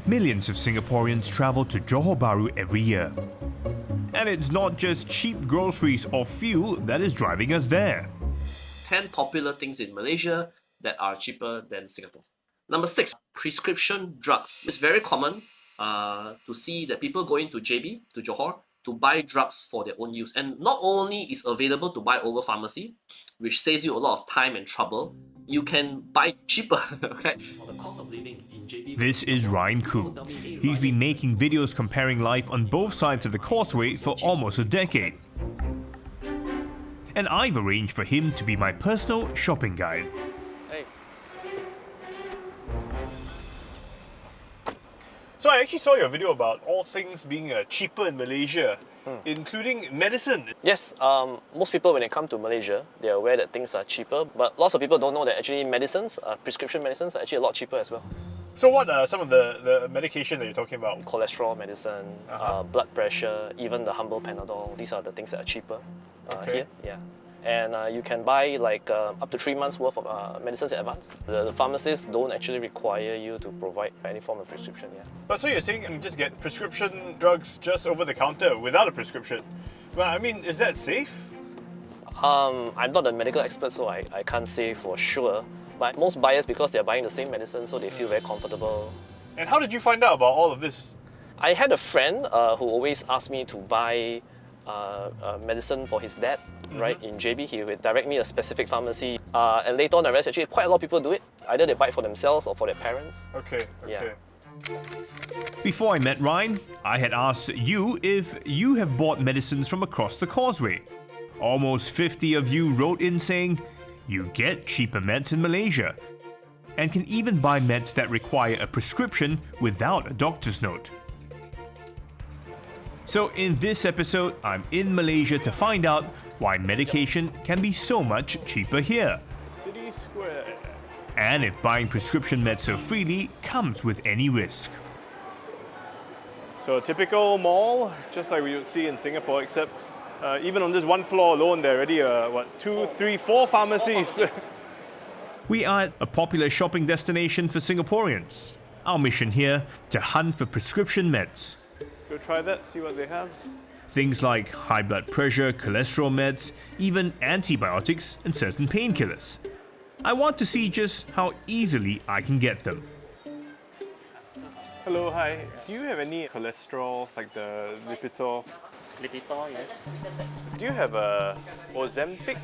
Millions of Singaporeans travel to Johor Bahru every year. And it's not just cheap groceries or fuel that is driving us there. 10 popular things in Malaysia that are cheaper than Singapore. Number 6, prescription drugs. It's very common to see that people go into JB, to Johor, to buy drugs for their own use. And not only is available to buy over pharmacy, which saves you a lot of time and trouble, you can buy cheaper. Okay? The cost of living in JB. This is Ryan Koo. He's been making videos comparing life on both sides of the Causeway for almost a decade. And I've arranged for him to be my personal shopping guide. Hey. So I actually saw your video about all things being cheaper in Malaysia, including medicine. Yes, most people when they come to Malaysia, they're aware that things are cheaper, but lots of people don't know that actually medicines, prescription medicines are actually a lot cheaper as well. So what are some of the medication that you're talking about? Cholesterol medicine, blood pressure, even the humble Panadol, these are the things that are cheaper here. Yeah. And you can buy like up to 3 months worth of medicines in advance. The pharmacists don't actually require you to provide any form of prescription. Yeah. But so you're saying you can just get prescription drugs just over the counter without a prescription? Well, I mean, is that safe? I'm not a medical expert, so I can't say for sure. But most buyers, because they're buying the same medicine, so they feel very comfortable. And how did you find out about all of this? I had a friend who always asked me to buy medicine for his dad, right, in JB. He would direct me a specific pharmacy. And later on I realized actually quite a lot of people do it. Either they buy it for themselves or for their parents. Okay. Yeah. Before I met Ryan, I had asked you if you have bought medicines from across the Causeway. Almost 50 of you wrote in saying you get cheaper meds in Malaysia and can even buy meds that require a prescription without a doctor's note. So in this episode, I'm in Malaysia to find out why medication can be so much cheaper here. City Square. And if buying prescription meds so freely comes with any risk. So a typical mall, just like we would see in Singapore, except even on this one floor alone, there are already, 2, 3, 4 pharmacies. We are at a popular shopping destination for Singaporeans. Our mission here, to hunt for prescription meds. Go try that, see what they have. Things like high blood pressure, cholesterol meds, even antibiotics and certain painkillers. I want to see just how easily I can get them. Hello, hi. Do you have any cholesterol, like the Lipitor? Lipitor, yes. Do you have a Ozempic?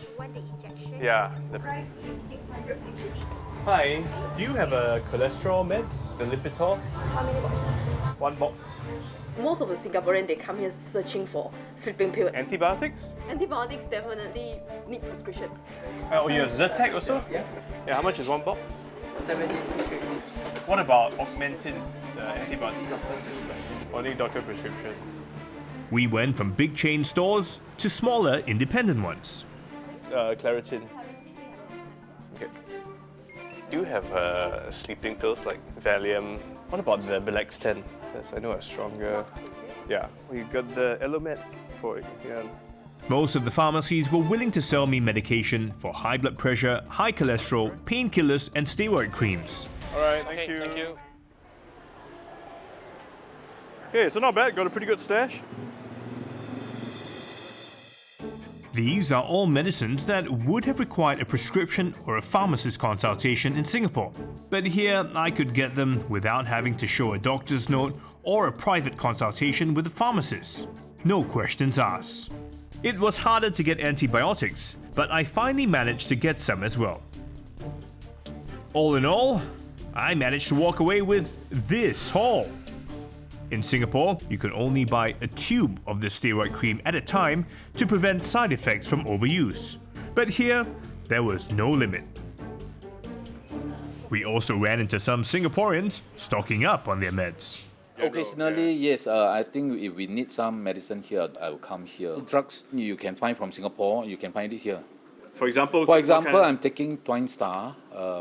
You want the injection? Yeah. The price is 650. Hi. Do you have a cholesterol meds, the Lipitor? How many boxes? 1 box. Most of the Singaporeans, they come here searching for sleeping pill. Antibiotics? Antibiotics definitely need prescription. Oh, you have Zyrtec also? Yeah. Yeah, how much is 1 box? 70. What about Augmentin, the antibiotic? Only doctor prescription. We went from big chain stores to smaller independent ones. Claritin. Okay. Do you have sleeping pills like Valium? What about the Belexten? Yes, I know are stronger. Yeah, we got the Elomet for it. Yeah. Most of the pharmacies were willing to sell me medication for high blood pressure, high cholesterol, painkillers and steroid creams. All right, thank you. Thank you. Okay, so not bad. Got a pretty good stash. These are all medicines that would have required a prescription or a pharmacist consultation in Singapore. But here, I could get them without having to show a doctor's note or a private consultation with a pharmacist. No questions asked. It was harder to get antibiotics, but I finally managed to get some as well. All in all, I managed to walk away with this haul. In Singapore, you can only buy a tube of the steroid cream at a time to prevent side effects from overuse. But here, there was no limit. We also ran into some Singaporeans stocking up on their meds. Occasionally, yes. I think if we need some medicine here, I will come here. Drugs you can find from Singapore, you can find it here. For example, I'm taking Twine Star,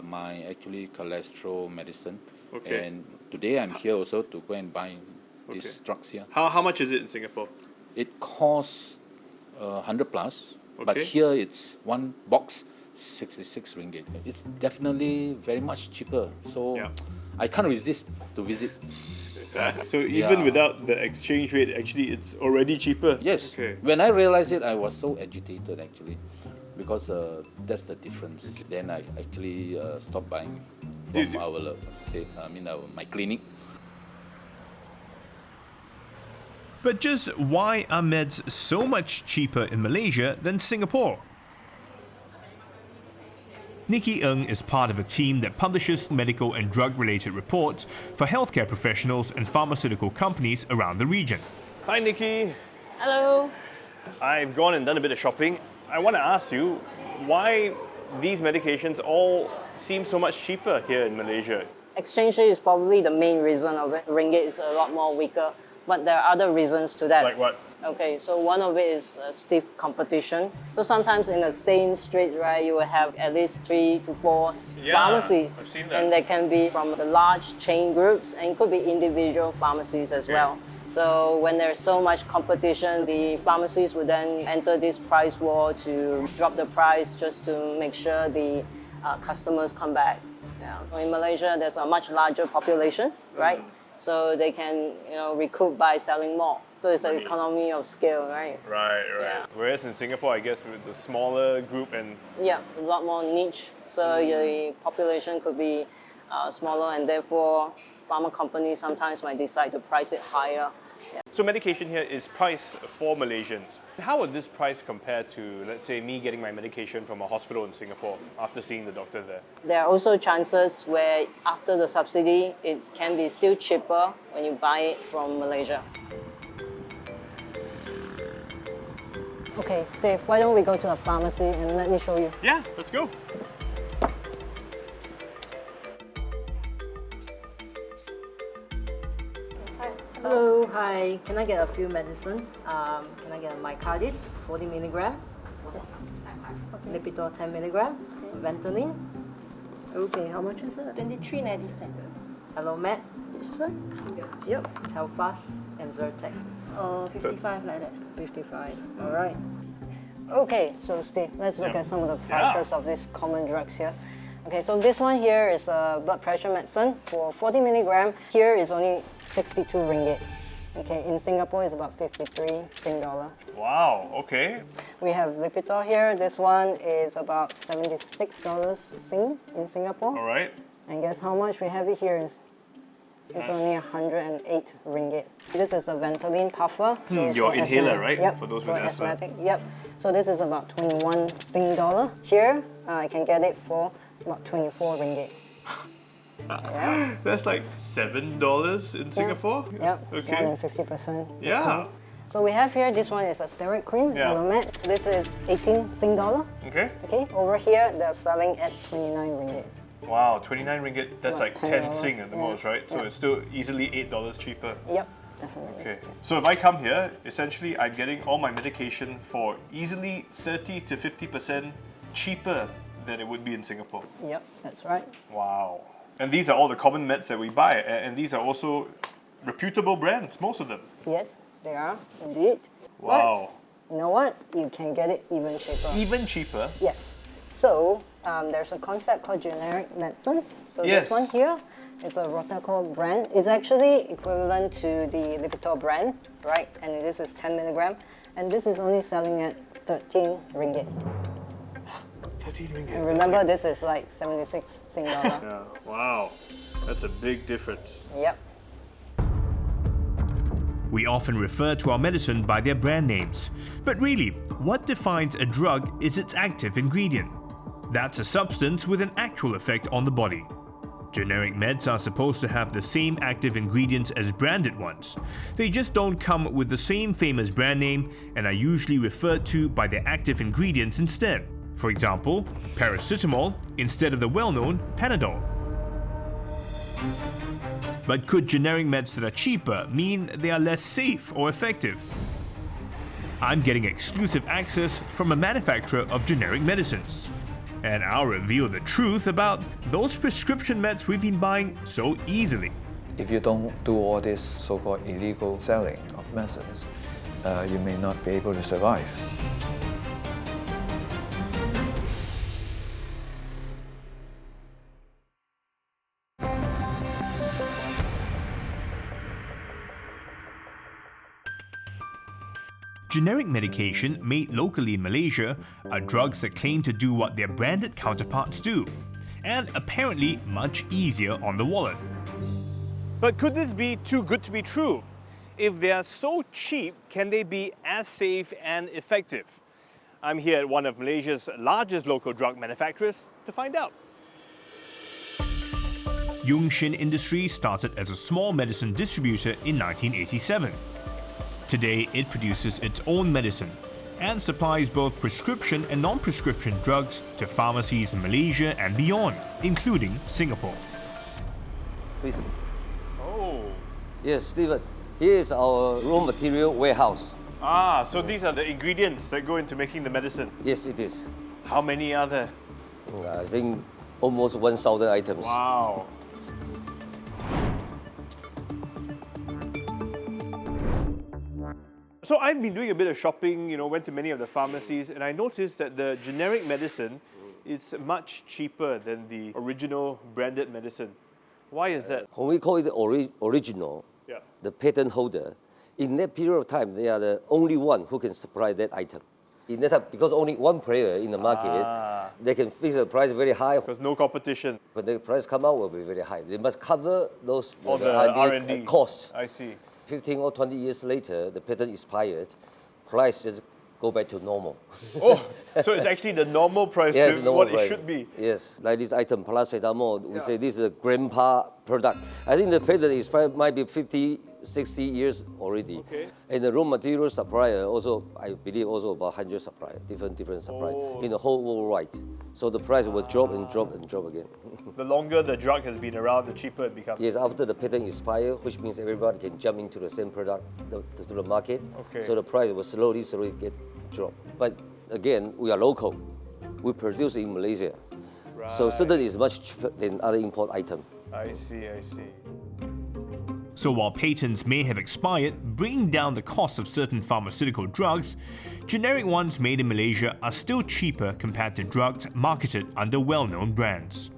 my actually cholesterol medicine. Okay. And today I'm here also to go and buy these drugs here. How much is it in Singapore? It costs 100 plus, but Okay. here it's 1 box 66 ringgit. It's definitely very much cheaper. So Yeah. I can't resist to visit. So even Yeah. without the exchange rate, actually it's already cheaper. Yes. Okay. When I realized it, I was so agitated actually, because that's the difference. Then I actually stopped buying from my clinic. But just why are meds so much cheaper in Malaysia than Singapore? Nikki Ng is part of a team that publishes medical and drug-related reports for healthcare professionals and pharmaceutical companies around the region. Hi Nikki. Hello. I've gone and done a bit of shopping. I want to ask you why these medications all seem so much cheaper here in Malaysia. Exchange rate is probably the main reason of it. Ringgit is a lot more weaker, but there are other reasons to that. Like what? Okay, so one of it is stiff competition. So sometimes in the same street, right, you will have at least 3 to 4 pharmacies. I've seen that. And they can be from the large chain groups and could be individual pharmacies as well. So when there's so much competition, the pharmacies would then enter this price war to drop the price just to make sure the customers come back. Yeah. In Malaysia, there's a much larger population, right? So they can recoup by selling more. So it's the economy of scale, right? Right. Yeah. Whereas in Singapore, I guess it's a smaller group and Yeah, a lot more niche. So the population could be smaller, and therefore pharma companies sometimes might decide to price it higher. so medication here is priced for Malaysians. How would this price compare to, let's say, me getting my medication from a hospital in Singapore after seeing the doctor there? There are also chances where after the subsidy, it can be still cheaper when you buy it from Malaysia. Okay, Steve, why don't we go to a pharmacy and let me show you. Yeah, let's go. Hello, hi. Can I get a few medicines? Can I get a Mycardis, 40 milligram? Yes. Lipitor, 10 milligram. Ventolin. Okay, how much is it? 23.97. Hello, Matt. This one? Yep. Telfast and Zyrtec. 55 like that. 55. All right. Okay, so Steve, let's look at some of the prices of these common drugs here. Okay, so this one here is a blood pressure medicine for 40 milligram. Here is only 62 ringgit. Okay, in Singapore it's about 53 Sing dollar. Wow, okay. We have Lipitor here. This one is about $76 Sing in Singapore. All right. And guess how much we have it here is? It's only 108 ringgit. This is a Ventolin puffer. So it's your for inhaler, asthma. right? Yep, For those with for asthma. asthmatic. Yep. So this is about 21 Sing dollar. Here, I can get it for about 24 ringgit. Yeah. That's like $7 in Singapore? Yep, it's more Okay. than 50% Yeah. discount. So we have here, this one is a steroid cream, Yeah. Elomet. This is 18 Sing dollar. Okay. Okay, over here, they're selling at 29 ringgit. Wow, 29 ringgit, that's About like 10 $10, Sing at the yeah. most, right? So Yeah. it's still easily $8 cheaper. Yep, definitely. Okay. So if I come here, essentially I'm getting all my medication for easily 30 to 50% cheaper than it would be in Singapore. Yep, that's right. Wow. And these are all the common meds that we buy, and these are also reputable brands, most of them. Yes, they are, indeed. Wow. But, you know what? You can get it even cheaper. Even cheaper? Yes. So, there's a concept called generic medicines. So Yes. this one here is a Rotacol brand. It's actually equivalent to the Lipitor brand, right? And this is 10 milligram. And this is only selling at 13 ringgit. 13 ringgit. And remember, this is like 76 Sing dollar. Yeah, wow. That's a big difference. Yep. We often refer to our medicine by their brand names. But really, what defines a drug is its active ingredient. That's a substance with an actual effect on the body. Generic meds are supposed to have the same active ingredients as branded ones. They just don't come with the same famous brand name and are usually referred to by their active ingredients instead. For example, paracetamol instead of the well-known Panadol. But could generic meds that are cheaper mean they are less safe or effective? I'm getting exclusive access from a manufacturer of generic medicines. And I'll reveal the truth about those prescription meds we've been buying so easily. If you don't do all this so-called illegal selling of medicines, you may not be able to survive. Generic medication made locally in Malaysia are drugs that claim to do what their branded counterparts do, and apparently much easier on the wallet. But could this be too good to be true? If they are so cheap, can they be as safe and effective? I'm here at one of Malaysia's largest local drug manufacturers to find out. Yongxin Industries started as a small medicine distributor in 1987. Today, it produces its own medicine and supplies both prescription and non-prescription drugs to pharmacies in Malaysia and beyond, including Singapore. Please. Oh. Yes, Steven. Here is our raw material warehouse. Ah, so these are the ingredients that go into making the medicine. Yes, it is. How many are there? I think almost 1,000 items. Wow. So I've been doing a bit of shopping, went to many of the pharmacies, and I noticed that the generic medicine is much cheaper than the original branded medicine. Why is that? When we call it original, Yeah. the patent holder, in that period of time, they are the only one who can supply that item. In that time, because only one player in the market, they can fix the price very high. Because no competition. When the price come out, will be very high. They must cover those All the R&D R&D costs. I see. 15 or 20 years later, the patent expired, price just go back to normal. Oh, so it's actually the normal price Yes, to normal what price. it should be. Yes, like this item, paracetamol, we say this is a grandpa product. I think the patent expired might be 50, 60 years already. Okay. And the raw material supplier also, I believe also about 100 suppliers, different suppliers in the whole worldwide. So the price will drop and drop and drop again. The longer the drug has been around, the cheaper it becomes. Yes, after the patent expire, which means everybody can jump into the same product to the market. Okay. So the price will slowly get dropped. But again, we are local. We produce in Malaysia. So certainly it's much cheaper than other import item. I see. So while patents may have expired, bringing down the cost of certain pharmaceutical drugs, generic ones made in Malaysia are still cheaper compared to drugs marketed under well-known brands.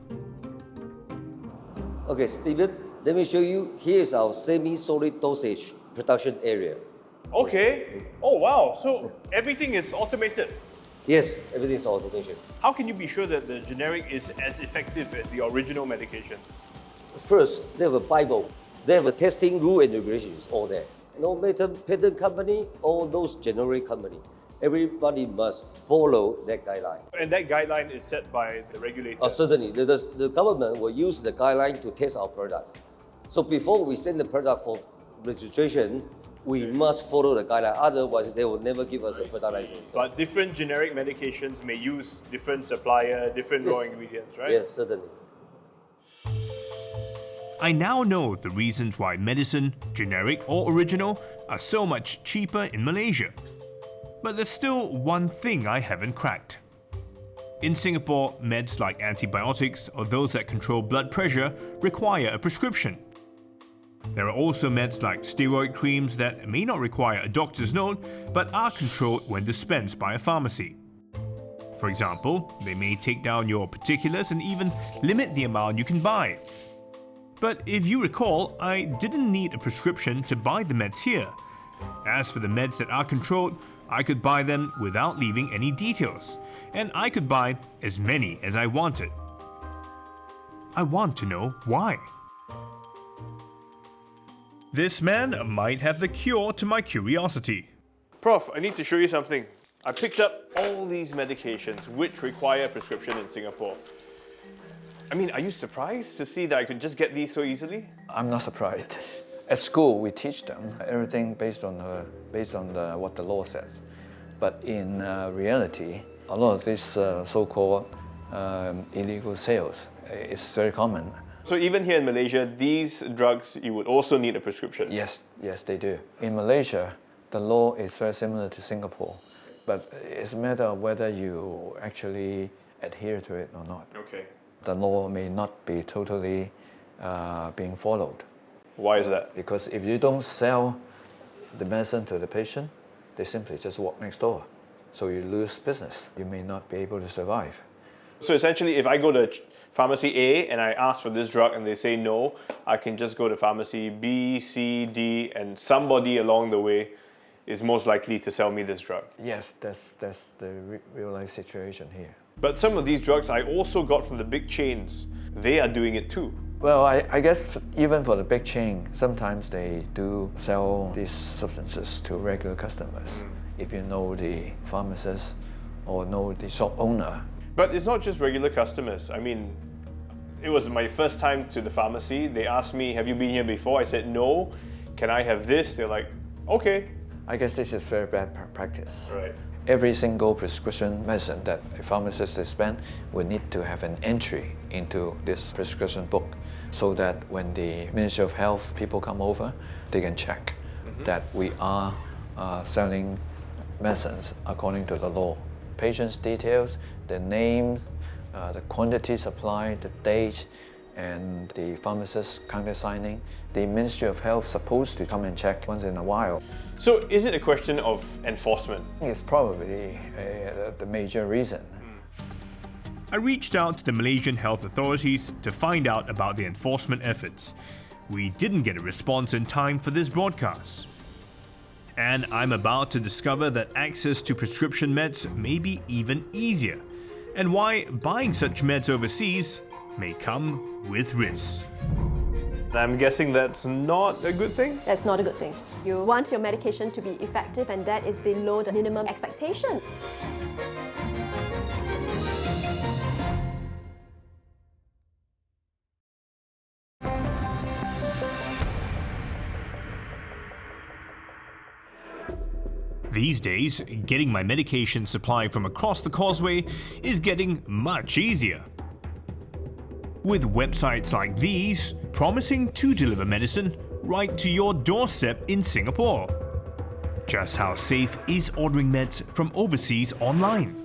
Okay, Steven, let me show you. Here's our semi-solid dosage production area. Okay. Oh, wow. So everything is automated. Yes, everything is automation. How can you be sure that the generic is as effective as the original medication? First, they have a Bible. They have a testing rule and regulations all there. No matter patent company or those generic company, everybody must follow that guideline. And that guideline is set by the regulator. Certainly, the government will use the guideline to test our product. So before we send the product for registration, we must follow the guideline. Otherwise, they will never give us a product license. But different generic medications may use different supplier, different raw ingredients, right? Yes, certainly. I now know the reasons why medicine, generic or original, are so much cheaper in Malaysia. But there's still one thing I haven't cracked. In Singapore, meds like antibiotics or those that control blood pressure require a prescription. There are also meds like steroid creams that may not require a doctor's note but are controlled when dispensed by a pharmacy. For example, they may take down your particulars and even limit the amount you can buy. But if you recall, I didn't need a prescription to buy the meds here. As for the meds that are controlled, I could buy them without leaving any details, and I could buy as many as I wanted. I want to know why. This man might have the cure to my curiosity. Prof, I need to show you something. I picked up all these medications which require a prescription in Singapore. I mean, are you surprised to see that I could just get these so easily? I'm not surprised. At school, we teach them everything based on what the law says. But in reality, a lot of this so-called illegal sales is very common. So even here in Malaysia, these drugs, you would also need a prescription? Yes, they do. In Malaysia, the law is very similar to Singapore, but it's a matter of whether you actually adhere to it or not. Okay. The law may not be totally being followed. Why is that? Because if you don't sell the medicine to the patient, they simply just walk next door. So you lose business. You may not be able to survive. So essentially, if I go to pharmacy A and I ask for this drug and they say no, I can just go to pharmacy B, C, D, and somebody along the way is most likely to sell me this drug. Yes, that's the real life situation here. But some of these drugs I also got from the big chains. They are doing it too. Well, I guess even for the big chain, sometimes they do sell these substances to regular customers. If you know the pharmacist or know the shop owner. But it's not just regular customers. I mean, it was my first time to the pharmacy. They asked me, have you been here before? I said, no. Can I have this? They're like, okay. I guess this is very bad practice. Right. Every single prescription medicine that a pharmacist dispense will need to have an entry into this prescription book so that when the Ministry of Health people come over, they can check that we are selling medicines according to the law. Patient's details, the name, the quantity supplied, the date, and the pharmacist countersigning. The Ministry of Health supposed to come and check once in a while. So is it a question of enforcement? It's probably the major reason. I reached out to the Malaysian health authorities to find out about the enforcement efforts. We didn't get a response in time for this broadcast. And I'm about to discover that access to prescription meds may be even easier, and why buying such meds overseas may come with risks. I'm guessing that's not a good thing? That's not a good thing. You want your medication to be effective, and that is below the minimum expectation. These days, getting my medication supply from across the Causeway is getting much easier, with websites like these promising to deliver medicine right to your doorstep in Singapore. Just how safe is ordering meds from overseas online?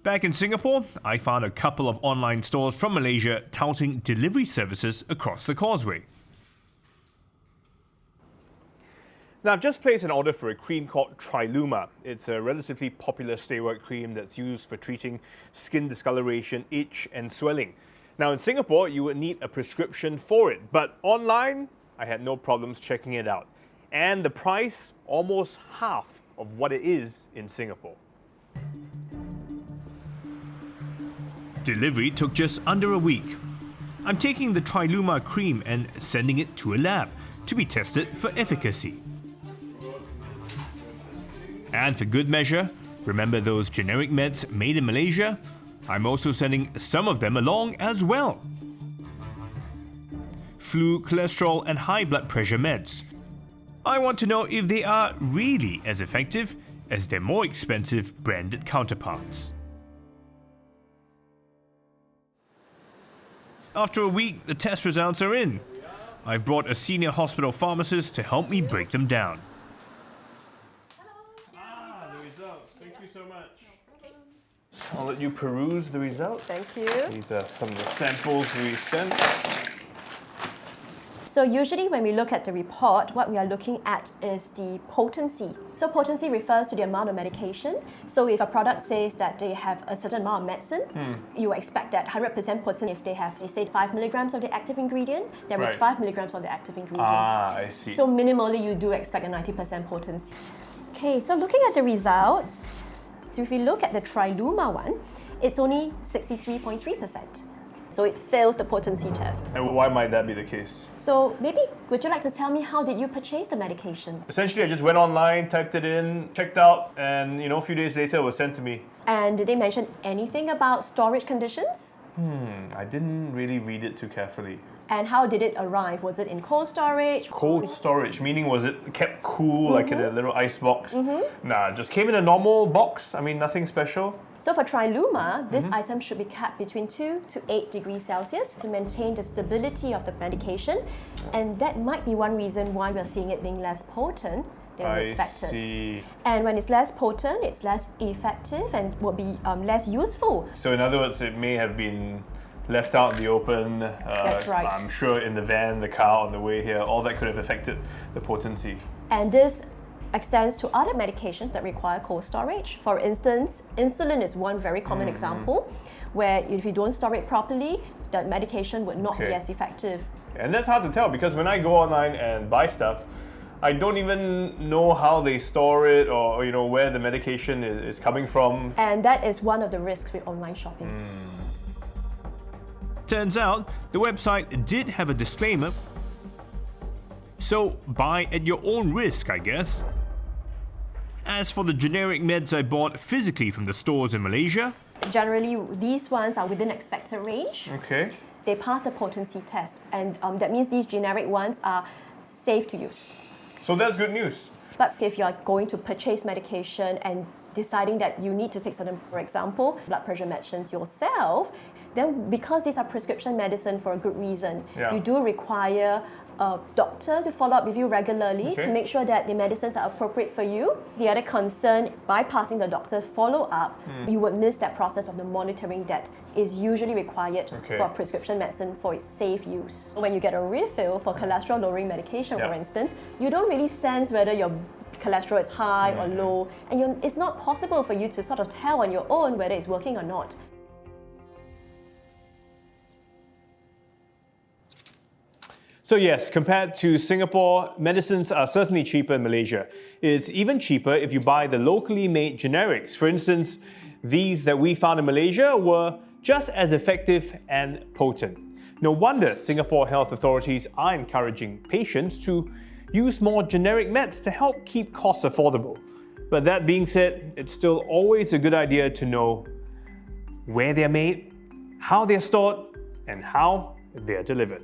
Back in Singapore, I found a couple of online stores from Malaysia touting delivery services across the Causeway. Now, I've just placed an order for a cream called Triluma. It's a relatively popular steroid cream that's used for treating skin discoloration, itch, and swelling. Now, in Singapore, you would need a prescription for it, but online, I had no problems checking it out. And the price, almost half of what it is in Singapore. Delivery took just under a week. I'm taking the Triluma cream and sending it to a lab to be tested for efficacy. And for good measure, remember those generic meds made in Malaysia? I'm also sending some of them along as well. Flu, cholesterol, and high blood pressure meds. I want to know if they are really as effective as their more expensive branded counterparts. After a week, the test results are in. I've brought a senior hospital pharmacist to help me break them down. I'll let you peruse the results. Thank you. These are some of the samples we sent. So usually when we look at the report, what we are looking at is the potency. So potency refers to the amount of medication. So if a product says that they have a certain amount of medicine, you expect that 100% potent. If they have, they say 5 milligrams of the active ingredient, there is 5 milligrams of the active ingredient. Ah, I see. So minimally, you do expect a 90% potency. Okay, so looking at the results, so if we look at the Triluma one, it's only 63.3%. So it fails the potency test. And why might that be the case? So maybe, would you like to tell me how did you purchase the medication? Essentially, I just went online, typed it in, checked out, and a few days later it was sent to me. And did they mention anything about storage conditions? I didn't really read it too carefully. And how did it arrive? Was it in cold storage? Cold storage, meaning was it kept cool, like in a little ice box? Nah, it just came in a normal box. I mean, nothing special. So for Triluma, this item should be kept between 2 to 8 degrees Celsius to maintain the stability of the medication. And that might be one reason why we're seeing it being less potent than we expected. I see. And when it's less potent, it's less effective and will be less useful. So in other words, it may have been left out in the open. That's right. I'm sure in the van, the car on the way here, all that could have affected the potency. And this extends to other medications that require cold storage. For instance, insulin is one very common example where if you don't store it properly, that medication would not be as effective. And that's hard to tell because when I go online and buy stuff, I don't even know how they store it or where the medication is coming from. And that is one of the risks with online shopping. Turns out, the website did have a disclaimer. So buy at your own risk, I guess. As for the generic meds I bought physically from the stores in Malaysia, Generally, these ones are within expected range. okay, They pass the potency test, and that means these generic ones are safe to use. so that's good news. But if you're going to purchase medication and deciding that you need to take certain, for example, blood pressure medicines yourself, then because these are prescription medicine for a good reason, Yeah. you do require a doctor to follow up with you regularly Okay. to make sure that the medicines are appropriate for you. The other concern, bypassing the doctor's follow-up, you would miss that process of the monitoring that is usually required Okay. for prescription medicine for its safe use. When you get a refill for cholesterol-lowering medication, Yeah. for instance, you don't really sense whether your cholesterol is high or low, and it's not possible for you to sort of tell on your own whether it's working or not. So yes, compared to Singapore, medicines are certainly cheaper in Malaysia. It's even cheaper if you buy the locally made generics. For instance, these that we found in Malaysia were just as effective and potent. No wonder Singapore health authorities are encouraging patients to use more generic meds to help keep costs affordable. But that being said, it's still always a good idea to know where they're made, how they're stored, and how they're delivered.